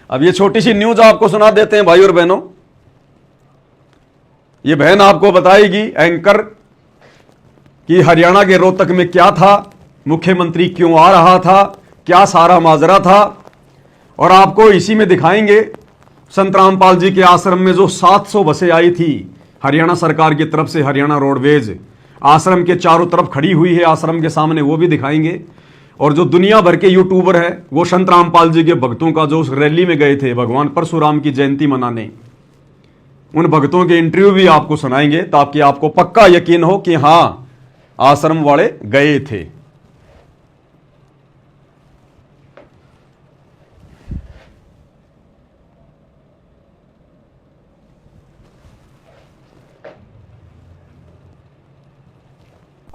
अब ये छोटी सी न्यूज आपको सुना देते हैं भाई और बहनों। ये बहन आपको बताएगी एंकर कि हरियाणा के रोहतक में क्या था, मुख्यमंत्री क्यों आ रहा था, क्या सारा माजरा था। और आपको इसी में दिखाएंगे संत रामपाल जी के आश्रम में जो 700 बसें आई थी हरियाणा सरकार की तरफ से, हरियाणा रोडवेज आश्रम के चारों तरफ खड़ी हुई है आश्रम के सामने, वो भी दिखाएंगे। और जो दुनिया भर के यूट्यूबर है वो संत रामपाल जी के भक्तों का जो उस रैली में गए थे भगवान परशुराम की जयंती मनाने, उन भक्तों के इंटरव्यू भी आपको सुनाएंगे ताकि आपको पक्का यकीन हो कि हां आश्रम वाले गए थे।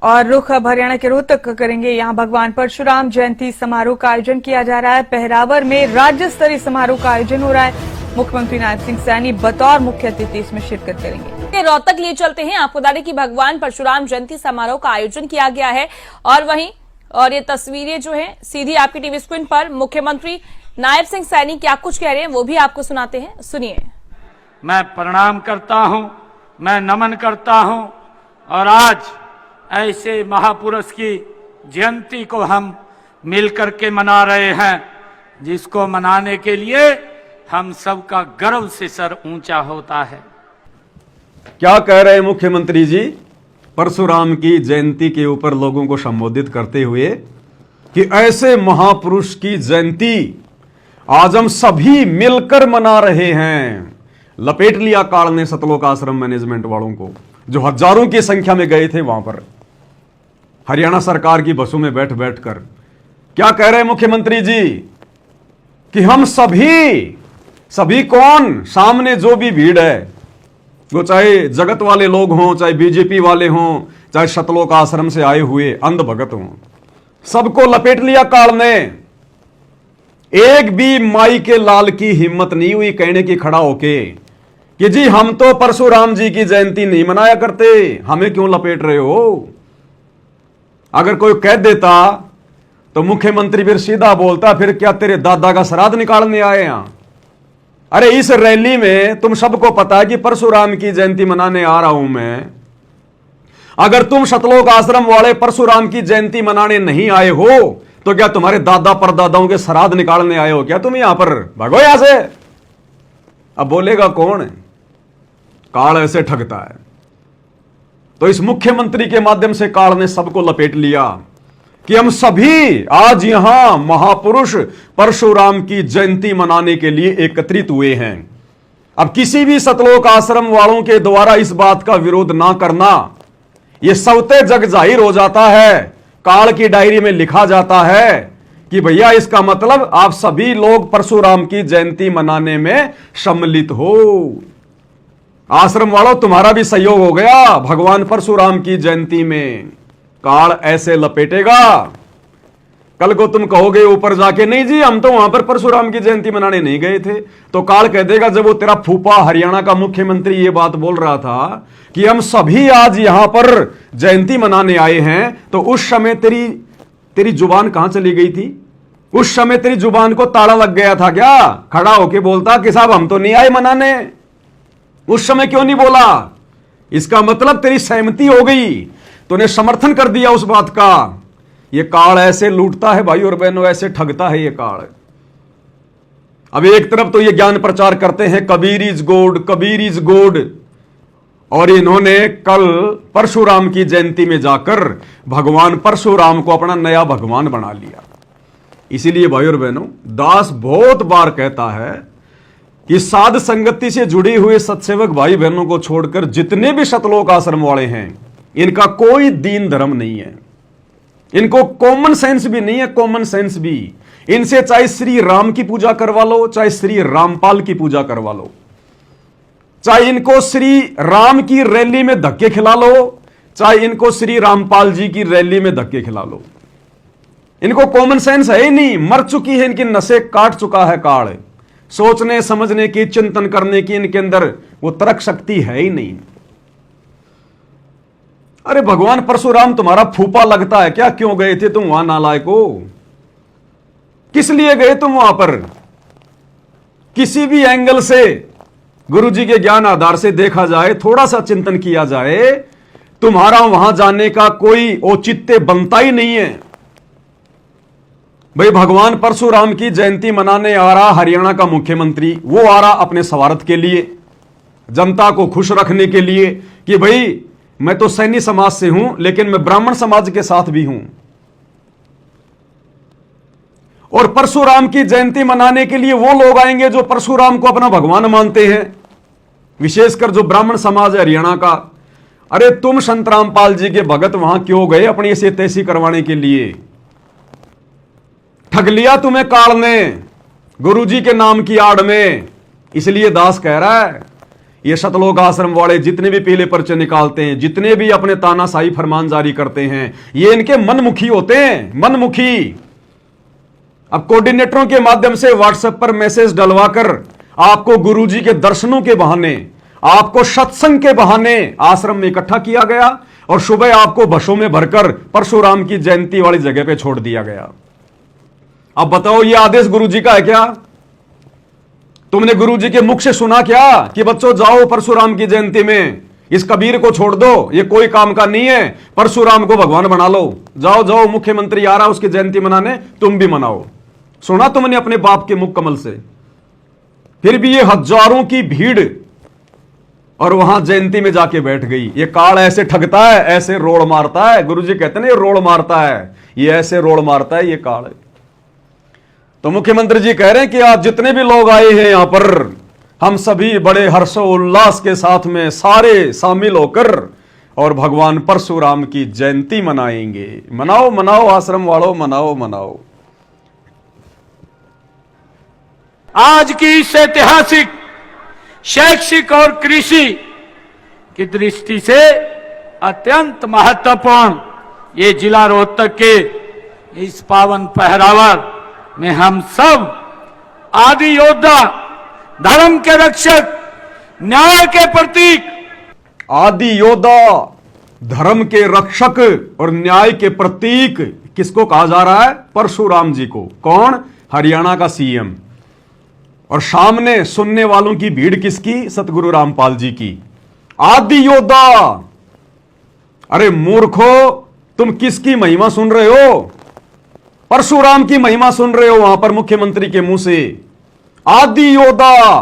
और रुख अब हरियाणा के रोहतक करेंगे। यहां भगवान परशुराम जयंती समारोह का आयोजन किया जा रहा है। पहरावर में राज्य स्तरीय समारोह का आयोजन हो रहा है। मुख्यमंत्री नायब सिंह सैनी बतौर मुख्य अतिथि इसमें शिरकत करेंगे। रोहतक लिए चलते हैं आपको बता दें कि भगवान परशुराम जयंती समारोह का आयोजन किया गया है और ये तस्वीरें जो है सीधी आपकी टीवी स्क्रीन पर मुख्यमंत्री नायब सिंह सैनी क्या कुछ कह रहे हैं वो भी आपको सुनाते हैं, सुनिए। मैं प्रणाम करता हूं, मैं नमन करता हूं और आज ऐसे महापुरुष की जयंती को हम मिलकर के मना रहे हैं, जिसको मनाने के लिए हम सबका गर्व से सर ऊंचा होता है। क्या कह रहे हैं मुख्यमंत्री जी परशुराम की जयंती के ऊपर लोगों को संबोधित करते हुए कि ऐसे महापुरुष की जयंती आज हम सभी मिलकर मना रहे हैं। लपेट लिया काल ने सतलोक आश्रम मैनेजमेंट वालों को, जो हजारों की संख्या में गए थे वहां पर हरियाणा सरकार की बसों में बैठ बैठकर। क्या कह रहे हैं मुख्यमंत्री जी कि हम सभी कौन, सामने जो भी भीड़ है, वो चाहे जगत वाले लोग हों, चाहे बीजेपी वाले हों, चाहे सतलोक आश्रम से आए हुए अंध भगत हों, सबको लपेट लिया काल ने। एक भी माई के लाल की हिम्मत नहीं हुई कहने की खड़ा होके कि जी हम तो परशुराम जी की जयंती नहीं मनाया करते, हमें क्यों लपेट रहे हो। अगर कोई कह देता तो मुख्यमंत्री फिर सीधा बोलता, फिर क्या तेरे दादा का श्राद्ध निकालने आए यहां। अरे इस रैली में तुम सबको पता है कि परशुराम की जयंती मनाने आ रहा हूं मैं। अगर तुम सतलोक आश्रम वाले परशुराम की जयंती मनाने नहीं आए हो तो क्या तुम्हारे दादा परदादाओं के श्राद्ध निकालने आए हो क्या तुम यहां पर। भागो यहां से। अब बोलेगा कौन, काल ऐसे ठगता है। तो इस मुख्यमंत्री के माध्यम से काल ने सबको लपेट लिया कि हम सभी आज यहां महापुरुष परशुराम की जयंती मनाने के लिए एकत्रित हुए हैं। अब किसी भी सतलोक आश्रम वालों के द्वारा इस बात का विरोध ना करना, यह स्वतः जग जाहिर हो जाता है, काल की डायरी में लिखा जाता है कि भैया इसका मतलब आप सभी लोग परशुराम की जयंती मनाने में सम्मिलित हो। आश्रम वालों तुम्हारा भी सहयोग हो गया भगवान परशुराम की जयंती में। काल ऐसे लपेटेगा, कल को तुम कहोगे ऊपर जाके नहीं जी हम तो वहां पर परशुराम की जयंती मनाने नहीं गए थे, तो काल कह देगा जब वो तेरा फूफा हरियाणा का मुख्यमंत्री ये बात बोल रहा था कि हम सभी आज यहां पर जयंती मनाने आए हैं, तो उस समय तेरी जुबान कहां चली गई थी। उस समय तेरी जुबान को ताला लग गया था क्या। खड़ा होके बोलता कि साहब हम तो नहीं आए मनाने। उस समय क्यों नहीं बोला। इसका मतलब तेरी सहमति हो गई, तूने समर्थन कर दिया उस बात का। ये काल ऐसे लूटता है भाई और बहनों, ऐसे ठगता है ये काल। अब एक तरफ तो ये ज्ञान प्रचार करते हैं Kabir is God, Kabir is God, और इन्होंने कल परशुराम की जयंती में जाकर भगवान परशुराम को अपना नया भगवान बना लिया। इसीलिए भाई और बहनों दास बहुत बार कहता है कि साध संगति से जुड़े हुए सत्सेवक भाई बहनों को छोड़कर जितने भी सतलोक आश्रम वाले हैं इनका कोई दीन धर्म नहीं है, इनको कॉमन सेंस भी नहीं है। कॉमन सेंस भी इनसे चाहे श्री राम की पूजा करवा लो, चाहे श्री रामपाल की पूजा करवा लो, चाहे इनको श्री राम की रैली में धक्के खिला लो, चाहे इनको श्री रामपाल जी की रैली में धक्के खिला लो, इनको कॉमन सेंस है ही नहीं। मर चुकी है इनकी नसें, काट चुका है काल। सोचने समझने की, चिंतन करने की इनके अंदर वो तर्क शक्ति है ही नहीं। अरे भगवान परशुराम तुम्हारा फूफा लगता है क्या। क्यों गए थे तुम वहां नालायको, किस लिए गए तुम वहां पर। किसी भी एंगल से गुरुजी के ज्ञान आधार से देखा जाए, थोड़ा सा चिंतन किया जाए, तुम्हारा वहां जाने का कोई औचित्य बनता ही नहीं है। भाई भगवान परशुराम की जयंती मनाने आ रहा हरियाणा का मुख्यमंत्री, वो आ रहा अपने स्वार्थ के लिए, जनता को खुश रखने के लिए कि भाई मैं तो सैनी समाज से हूं लेकिन मैं ब्राह्मण समाज के साथ भी हूं। और परशुराम की जयंती मनाने के लिए वो लोग आएंगे जो परशुराम को अपना भगवान मानते हैं, विशेषकर जो ब्राह्मण समाज है हरियाणा का। अरे तुम संत रामपाल जी के भगत वहां क्यों गए अपनी ऐसी तैसी करवाने के लिए? ठग लिया तुम्हें काल ने गुरुजी के नाम की आड़ में। इसलिए दास कह रहा है ये सतलोक आश्रम वाले जितने भी पीले पर्चे निकालते हैं, जितने भी अपने तानाशाही फरमान जारी करते हैं, ये इनके मनमुखी होते हैं, मनमुखी। अब कोऑर्डिनेटरों के माध्यम से व्हाट्सएप पर मैसेज डलवाकर आपको गुरुजी के दर्शनों के बहाने, आपको सत्संग के बहाने आश्रम में इकट्ठा किया गया और सुबह आपको बसों में भरकर परशुराम की जयंती वाली जगह पे छोड़ दिया गया। अब बताओ ये आदेश गुरुजी का है क्या? तुमने गुरुजी के मुख से सुना क्या कि बच्चों जाओ परशुराम की जयंती में इस कबीर को छोड़ दो, ये कोई काम का नहीं है, परशुराम को भगवान बना लो, जाओ जाओ मुख्यमंत्री आ रहा उसकी जयंती मनाने, तुम भी मनाओ। सुना तुमने अपने बाप के मुख कमल से? फिर भी ये हजारों की भीड़ और वहां जयंती में जाके बैठ गई। ये काल ऐसे ठगता है, ऐसे रोड़ मारता है। गुरुजी कहते हैं ये रोड़ मारता है, ये ऐसे रोड़ मारता है ये काल। तो मुख्यमंत्री जी कह रहे हैं कि आज जितने भी लोग आए हैं यहां पर, हम सभी बड़े हर्षोल्लास के साथ में सारे शामिल होकर और भगवान परशुराम की जयंती मनाएंगे। मनाओ मनाओ आश्रम वालों, मनाओ मनाओ। आज की इस ऐतिहासिक शैक्षिक और कृषि की दृष्टि से अत्यंत महत्वपूर्ण ये जिला रोहतक के इस पावन पहरावर में हम सब आदि योद्धा, धर्म के रक्षक, न्याय के प्रतीक, आदि योद्धा, धर्म के रक्षक और न्याय के प्रतीक किसको कहा जा रहा है? परशुराम जी को। कौन? हरियाणा का सीएम। और सामने सुनने वालों की भीड़ किसकी? सतगुरु रामपाल जी की। आदि योद्धा। अरे मूर्खो, तुम किसकी महिमा सुन रहे हो? परशुराम की महिमा सुन रहे हो वहां पर मुख्यमंत्री के मुंह से। आदि योद्धा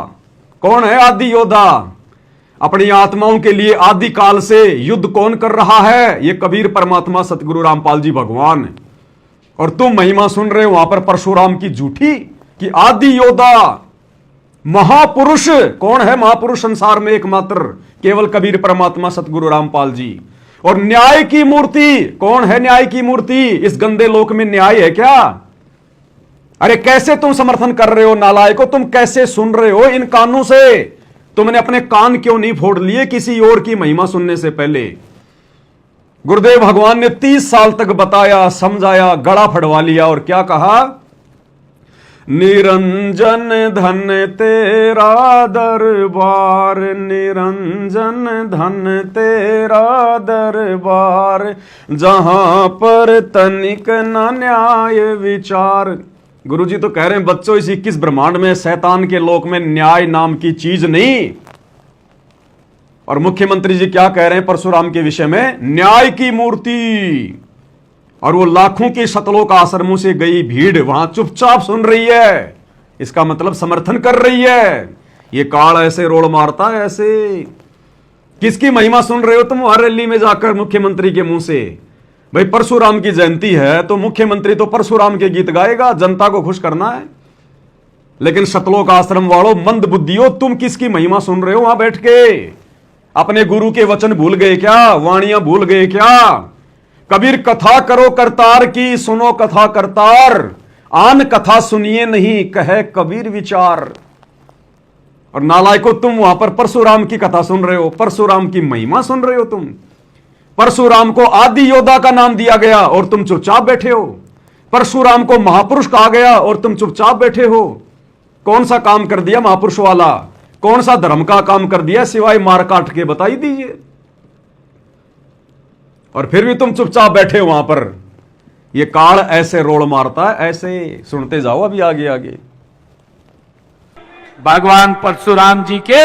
कौन है? आदि योद्धा अपनी आत्माओं के लिए आदि काल से युद्ध कौन कर रहा है? ये कबीर परमात्मा सतगुरु रामपाल जी भगवान। और तुम महिमा सुन रहे हो वहां पर परशुराम की झूठी कि आदि योद्धा महापुरुष। कौन है महापुरुष संसार में? एकमात्र केवल कबीर परमात्मा सतगुरु रामपाल जी। और न्याय की मूर्ति। कौन है न्याय की मूर्ति? इस गंदे लोक में न्याय है क्या? अरे कैसे तुम समर्थन कर रहे हो नालायकों? तुम कैसे सुन रहे हो इन कानों से? तुमने अपने कान क्यों नहीं फोड़ लिए किसी और की महिमा सुनने से पहले? गुरुदेव भगवान ने 30 साल तक बताया, समझाया, गला फड़वा लिया और क्या कहा? निरंजन धन तेरा दरबार, निरंजन धन तेरा दरबार, जहां पर तनिक न न्याय विचार। गुरुजी तो कह रहे हैं बच्चों इस 21 ब्रह्मांड में, शैतान के लोक में न्याय नाम की चीज नहीं। और मुख्यमंत्री जी क्या कह रहे हैं परशुराम के विषय में? न्याय की मूर्ति। और वो लाखों की सतलोक आश्रमों से गई भीड़ वहां चुपचाप सुन रही है। इसका मतलब समर्थन कर रही है। ये काल ऐसे रोड़ मारता है, ऐसे। किसकी महिमा सुन रहे हो तुम वहां रैली में जाकर मुख्यमंत्री के मुंह से? भाई परशुराम की जयंती है तो मुख्यमंत्री तो परशुराम के गीत गाएगा, जनता को खुश करना है। लेकिन सतलोक आश्रम वालों, मंद बुद्धियों, तुम किसकी महिमा सुन रहे हो वहां बैठ के? अपने गुरु के वचन भूल गए क्या? वाणियां भूल गए क्या? कबीर कथा करो करतार की, सुनो कथा करतार, आन कथा सुनिए नहीं कहे कबीर विचार। और नालायकों, तुम वहां पर परशुराम की कथा सुन रहे हो, परशुराम की महिमा सुन रहे हो तुम। परशुराम को आदि योद्धा का नाम दिया गया और तुम चुपचाप बैठे हो। परशुराम को महापुरुष कहा गया और तुम चुपचाप बैठे हो। कौन सा काम कर दिया महापुरुष वाला? कौन सा धर्म का काम कर दिया सिवाय मार काट के? बताई दीजिए। और फिर भी तुम चुपचाप बैठे हो वहां पर। ये काल ऐसे रोड़ मारता है, ऐसे। सुनते जाओ अभी आगे आगे। भगवान परशुराम जी के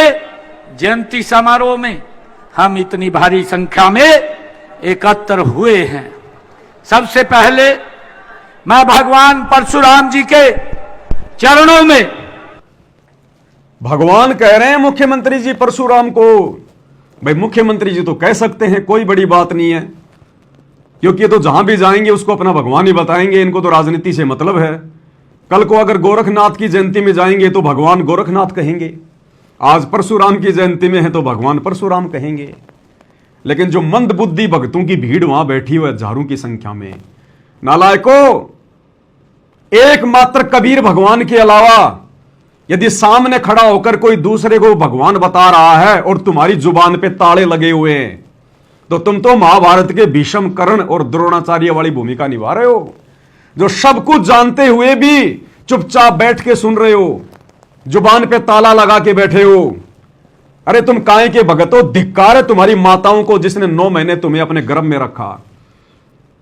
जयंती समारोह में हम इतनी भारी संख्या में एकत्र हुए हैं। सबसे पहले मैं भगवान परशुराम जी के चरणों में, भगवान कह रहे हैं मुख्यमंत्री जी परशुराम को। भाई मुख्यमंत्री जी तो कह सकते हैं, कोई बड़ी बात नहीं है, क्योंकि ये तो जहां भी जाएंगे उसको अपना भगवान ही बताएंगे। इनको तो राजनीति से मतलब है। कल को अगर गोरखनाथ की जयंती में जाएंगे तो भगवान गोरखनाथ कहेंगे, आज परशुराम की जयंती में है तो भगवान परशुराम कहेंगे। लेकिन जो मंदबुद्धि भक्तों की भीड़ वहां बैठी हुई हजारों की संख्या में, नालायकों, एकमात्र कबीर भगवान के अलावा यदि सामने खड़ा होकर कोई दूसरे को भगवान बता रहा है और तुम्हारी जुबान पे ताले लगे हुए हैं, तो तुम तो महाभारत के भीष्म, कर्ण और द्रोणाचार्य वाली भूमिका निभा रहे हो, जो सब कुछ जानते हुए भी चुपचाप बैठ के सुन रहे हो, जुबान पे ताला लगा के बैठे हो। अरे तुम काहे के भगत हो? धिक्कार है तुम्हारी माताओं को जिसने 9 महीने तुम्हें अपने गर्भ में रखा।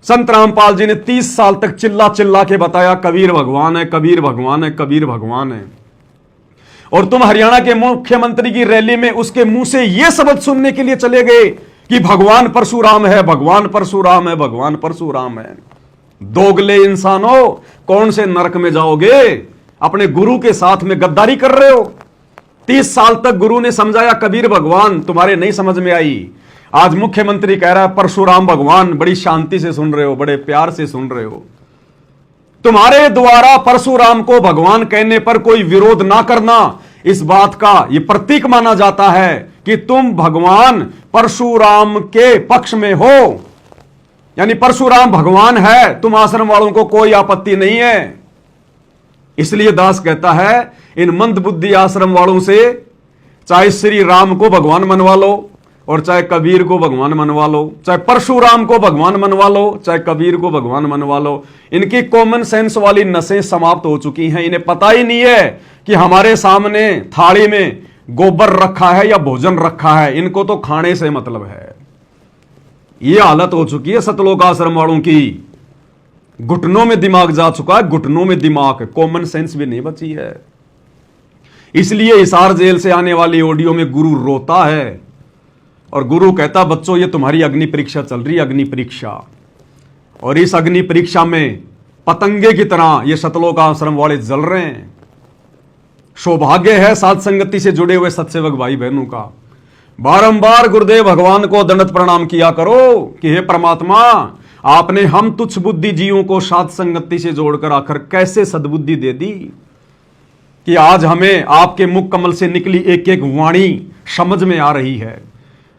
संत रामपाल जी ने 30 साल तक चिल्ला चिल्ला के बताया कबीर भगवान है, कबीर भगवान है, कबीर भगवान है। और तुम हरियाणा के मुख्यमंत्री की रैली में उसके मुंह से यह शब्द सुनने के लिए चले गए कि भगवान परशुराम है, भगवान परशुराम है, भगवान परशुराम है। दोगले इंसानों, कौन से नरक में जाओगे? अपने गुरु के साथ में गद्दारी कर रहे हो। 30 साल तक गुरु ने समझाया कबीर भगवान, तुम्हारे नहीं समझ में आई। आज मुख्यमंत्री कह रहा है परशुराम भगवान, बड़ी शांति से सुन रहे हो, बड़े प्यार से सुन रहे हो। तुम्हारे द्वारा परशुराम को भगवान कहने पर कोई विरोध ना करना, इस बात का यह प्रतीक माना जाता है कि तुम भगवान परशुराम के पक्ष में हो। यानी परशुराम भगवान है, तुम आश्रम वालों को कोई आपत्ति नहीं है। इसलिए दास कहता है इन मंदबुद्धि आश्रम वालों से चाहे श्री राम को भगवान मनवा लो और चाहे कबीर को भगवान मनवा लो, चाहे परशुराम को भगवान मनवा लो, चाहे कबीर को भगवान मनवा लो, इनकी कॉमन सेंस वाली नसें समाप्त हो चुकी हैं। इन्हें पता ही नहीं है कि हमारे सामने थाली में गोबर रखा है या भोजन रखा है, इनको तो खाने से मतलब है। यह हालत हो चुकी है सतलोक आश्रम वालों की। घुटनों में दिमाग जा चुका है, घुटनों में दिमाग, कॉमन सेंस भी नहीं बची है। इसलिए हिसार जेल से आने वाली ऑडियो में गुरु रोता है और गुरु कहता बच्चों ये तुम्हारी अग्नि परीक्षा चल रही है, अग्नि परीक्षा। और इस अग्नि परीक्षा में पतंगे की तरह ये सतलोक आश्रम वाले जल रहे हैं। सौभाग्य है साध संगति से जुड़े हुए सत्सेवक भाई बहनों का। बारंबार गुरुदेव भगवान को दंडवत प्रणाम किया करो कि हे परमात्मा, आपने हम तुच्छ बुद्धि जीवों को साध संगति से जोड़कर आखिर कैसे सद्बुद्धि दे दी कि आज हमें आपके मुख कमल से निकली एक एक वाणी समझ में आ रही है।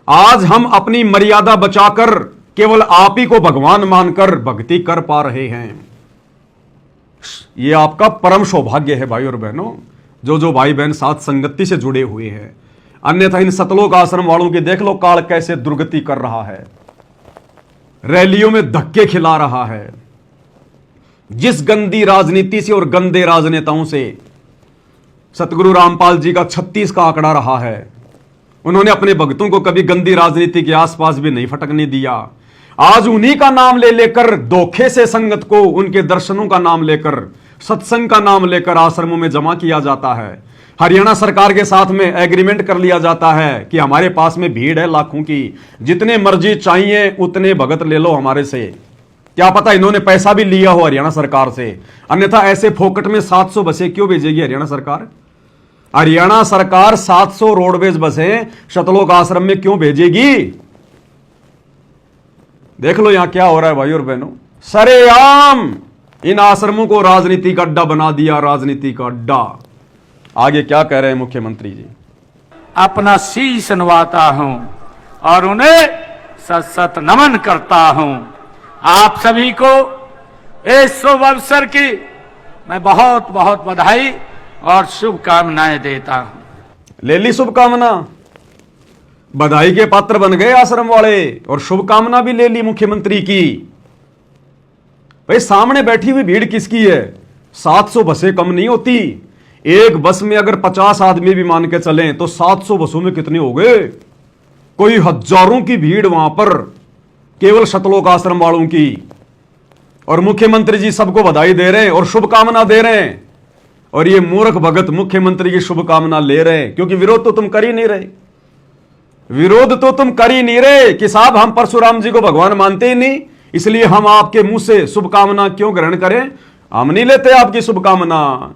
आज हम अपनी मर्यादा बचाकर केवल आप ही को भगवान मानकर भक्ति कर पा रहे हैं। यह आपका परम सौभाग्य है भाई और बहनों, जो भाई बहन साथ संगति से जुड़े हुए हैं। अन्यथा इन सतलोक आश्रम वालों की देख लो काल कैसे दुर्गति कर रहा है, रैलियों में धक्के खिला रहा है। जिस गंदी राजनीति से और गंदे राजनेताओं से सतगुरु रामपाल जी का 36 का आंकड़ा रहा है, उन्होंने अपने भक्तों को कभी गंदी राजनीति के आसपास भी नहीं फटकने दिया। आज उन्हीं का नाम ले लेकर धोखे से संगत को, उनके दर्शनों का नाम लेकर, सत्संग का नाम लेकर आश्रमों में जमा किया जाता है। हरियाणा सरकार के साथ में एग्रीमेंट कर लिया जाता है कि हमारे पास में भीड़ है लाखों की, जितने मर्जी चाहिए उतने भगत ले लो हमारे से। क्या पता इन्होंने पैसा भी लिया हो हरियाणा सरकार से, अन्यथा ऐसे फोकट में 700 बसें क्यों भेजेगी हरियाणा सरकार? हरियाणा सरकार 700 रोडवेज बसें सतलोक आश्रम में क्यों भेजेगी? देख लो यहां क्या हो रहा है भाई और बहनों। सरेआम इन आश्रमों को राजनीति का अड्डा बना दिया, राजनीति का अड्डा। आगे क्या कह रहे हैं मुख्यमंत्री जी? अपना शीश नवाता हूं और उन्हें सत सत नमन करता हूं। आप सभी को इस शुभ अवसर की मैं बहुत बहुत बधाई और शुभकामनाएं देता हूं। ले ली शुभकामना, बधाई के पात्र बन गए आश्रम वाले और शुभकामना भी ले ली मुख्यमंत्री की। भाई सामने बैठी हुई भीड़ किसकी है? 700 बसें कम नहीं होती। एक बस में अगर 50 आदमी भी मान के चलें तो 700 बसों में कितने हो गए? कोई हजारों की भीड़ वहां पर केवल सतलोक आश्रम वालों की। और मुख्यमंत्री जी सबको बधाई दे रहे हैं और शुभकामना दे रहे हैं। और ये मूर्ख भगत मुख्यमंत्री की शुभकामना ले रहे हैं, क्योंकि विरोध तो तुम कर ही नहीं रहे। विरोध तो तुम कर ही नहीं रहे कि साहब हम परशुराम जी को भगवान मानते ही नहीं, इसलिए हम आपके मुंह से शुभकामना क्यों ग्रहण करें, हम नहीं लेते आपकी शुभकामना।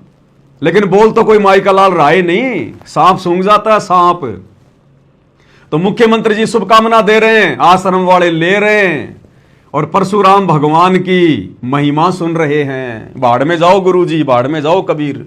लेकिन बोल तो कोई माई का लाल रहा ही नहीं, सांप सूंघ जाता है सांप। तो मुख्यमंत्री जी शुभकामना दे रहे हैं, आश्रम वाले ले रहे हैं और परशुराम भगवान की महिमा सुन रहे हैं। बाढ़ में जाओ गुरुजी, बाढ़ में जाओ कबीर।